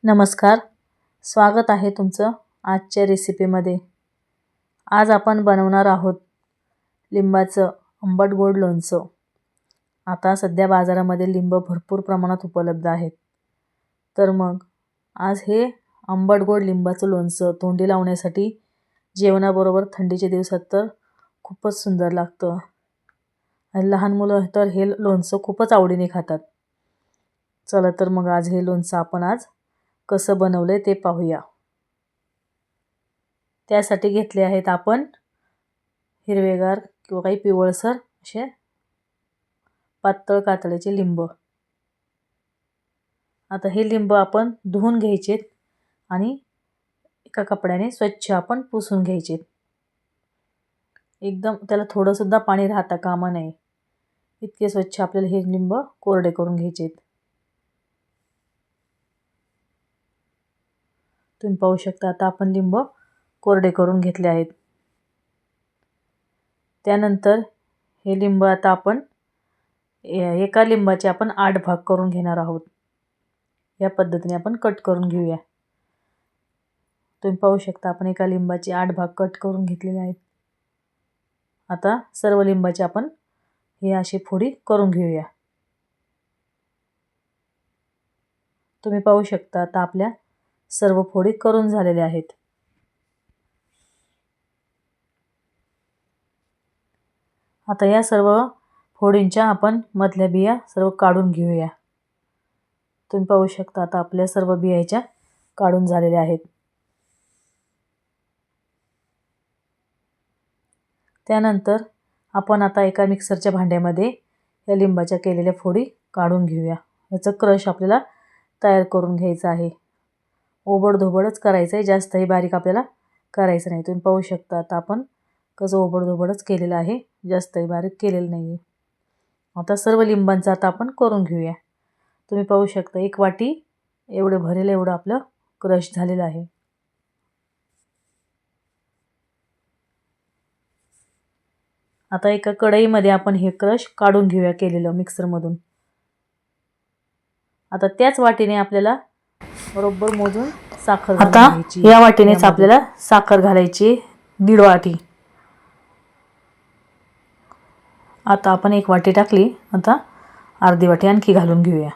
नमस्कार. स्वागत आहे तुमचं आजच्या रेसिपीमध्ये. आज आपण बनवणार आहोत लिंबाचं आंबट गोड लोणचं. आता सध्या बाजारामध्ये लिंब भरपूर प्रमाणात उपलब्ध आहेत. तर मग आज हे आंबट गोड लिंबाचं लोणचं तोंडी लावण्यासाठी जेवणाबरोबर थंडीच्या दिवसात तर खूपच सुंदर लागतं. आणि लहान मुलं तर हे लोणचं खूपच आवडीने खातात. चला तर मग आज हे लोणचं आपण आज कसं बनवलंय ते पाहूया. त्यासाठी घेतले आहेत आपण हिरवेगार किंवा काही पिवळसर असे पातळ कातळ्याचे लिंब. आता हे लिंब आपण धुवून घ्यायचे आणि एका कपड्याने स्वच्छ आपण पुसून घ्यायचे. एकदम त्याला थोडं सुद्धा पाणी राहता कामा नये इतके स्वच्छ आपल्याला हे लिंब कोरडे करून घ्यायचे. तुम्ही पाहू शकता आता आपण लिंब कोरडे करून घेतले आहेत. त्यानंतर हे लिंब आता आपण एका लिंबाचे आपण 8 भाग करून घेणार आहोत. या पद्धतीने आपण कट करून घेऊया. तुम्ही पाहू शकता आपण एका लिंबाचे 8 भाग कट करून घेतलेले आहेत. आता सर्व लिंबाचे आपण हे अशी फोडी करून घेऊया. तुम्ही पाहू शकता आता आपल्या सर्व फोडी करून झालेल्या आहेत. आता या सर्व फोडींच्या आपण मधल्या बिया सर्व काढून घेऊया. तुम्ही पाहू शकता आता आपल्या सर्व बियाच्या काढून झालेल्या आहेत. त्यानंतर आपण आता एका मिक्सरच्या भांड्यामध्ये या लिंबाच्या केलेल्या फोडी काढून घेऊया. याचं क्रश आपल्याला तयार करून घ्यायचं आहे. ओबडधोबडच करायचं आहे, जास्तही बारीक आपल्याला करायचं नाही. तुम्ही पाहू शकता आता आपण कसं ओबडधोबडच केलेलं आहे, जास्तही बारीक केलेलं नाही. आता सर्व लिंबांचं आता आपण करून घेऊया. तुम्ही पाहू शकता 1 वाटी एवढं भरेल एवढं आपलं क्रश झालेलं आहे. आता एका कढईमध्ये आपण हे क्रश काढून घेऊया केलेलं मिक्सरमधून. आता त्याच वाटीने आपल्याला बरोबर मोजून साखर घालायची. आता या वाटीनेच आपल्याला साखर घालायची 1.5 वाटी. आता आपण 1 वाटी टाकली, आता अर्धी वाटी आणखी घालून घेऊया.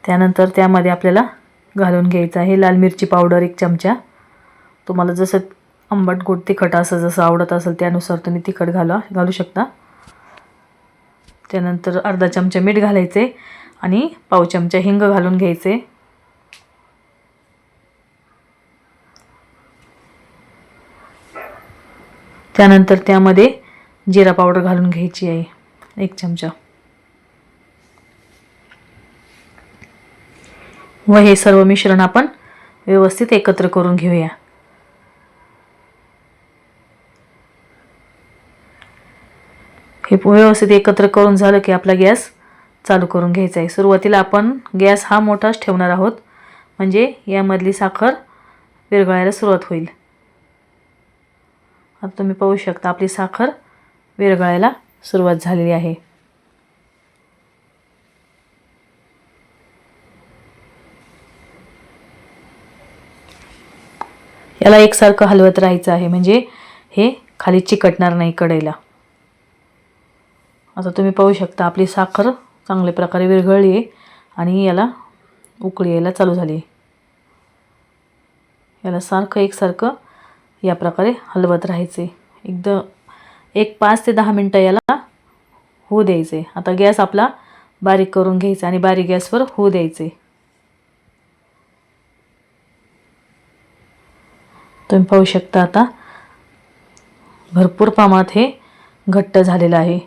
त्यानंतर त्यामध्ये आपल्याला घालून घ्यायचं आहे लाल मिरची पावडर 1 चमचा. तुम्हाला जसं आंबट गोड तिखट असं जसं आवडत असेल त्यानुसार तुम्ही तिखट घालू शकता. त्यानंतर अर्धा चमचा मीठ घालायचे आणि पाव चमचा हिंग घालून घ्यायचे. त्यानंतर त्यामध्ये जिरा पावडर घालून घ्यायची आहे 1 चमचा. व हे सर्व मिश्रण आपण व्यवस्थित एकत्र करून घेऊया. हे व्यवस्थित एकत्र करून झालं की आपला गॅस चालू करून घ्यायचा आहे. सुरुवातीला आपण गॅस हा मोठाच ठेवणार आहोत, म्हणजे यामधली साखर विरघळायला सुरुवात होईल. आता तुम्ही पाहू शकता आपली साखर विरघळायला सुरुवात झालेली आहे. याला एकसारखं हलवत राहायचं आहे, म्हणजे हे खाली चिकटणार नाही कढईला. आता तुम्ही पाहू शकता आपली साखर चांगल्या प्रकारे विरघळली आहे आणि याला उकळी यायला चालू झाली. याला सारखं एकसारखं या प्रकारे हलवत राहायचे. एकदम 5 ते 10 मिनटं याला होऊ द्यायचे. आता गॅस आपला बारीक करून घ्यायचा आणि बारीक गॅसवर होऊ द्यायचे. तुम्ही पाहू शकता आता भरपूर प्रमाणात हे घट्ट झालेलं आहे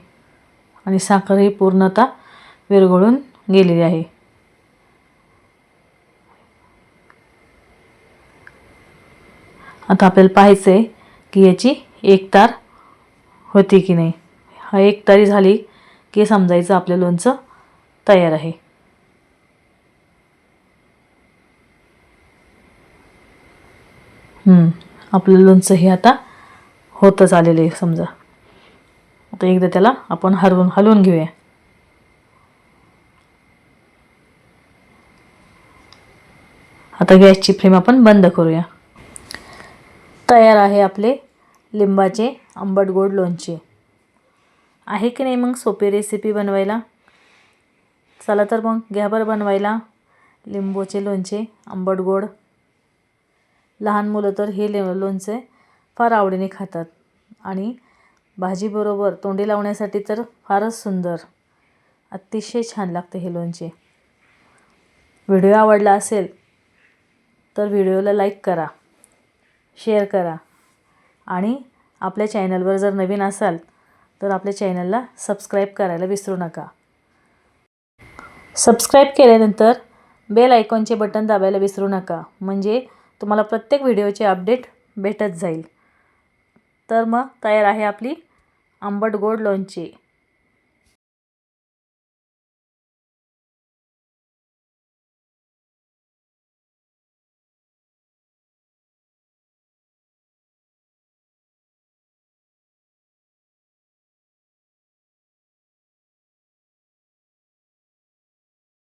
आणि साखर ही पूर्णतः विरघळून गेलेली आहे. आता आपल्याला पाहायचं आहे की याची एकतार होती की नाही. हा एकतारी झाली की समजायचं आपलं लोणचं तयार आहे. आपलं लोणचं हे आता होतच आलेलं आहे समजा. आता एकदा त्याला आपण हलवून घेऊया. आता गॅसची फ्लेम आपण बंद करूया. तयार आहे आपले लिंबाचे आंबट गोड लोणचे. आहे की नाही मग सोपी रेसिपी बनवायला? चला तर मग घ्या बरं बनवायला लिंबूचे लोणचे आंबट गोड. लहान मुलं तर हे लोणचे फार आवडीने खातात आणि भाजीबरोबर तोंडी लावण्यासाठी तर फारच सुंदर, अतिशय छान लागते हे लोणचे. व्हिडिओ आवडला असेल तर व्हिडिओला लाईक करा, शेअर करा आणि आपल्या चॅनलवर जर नवीन असाल तर आपल्या चॅनलला सबस्क्राईब करायला विसरू नका. सबस्क्राईब केल्यानंतर बेल आयकॉनचे बटन दाबायला विसरू नका, म्हणजे तुम्हाला प्रत्येक व्हिडिओचे अपडेट भेटत जाईल. तर मग तयार आहे आपली आंबट गोड लोणचे.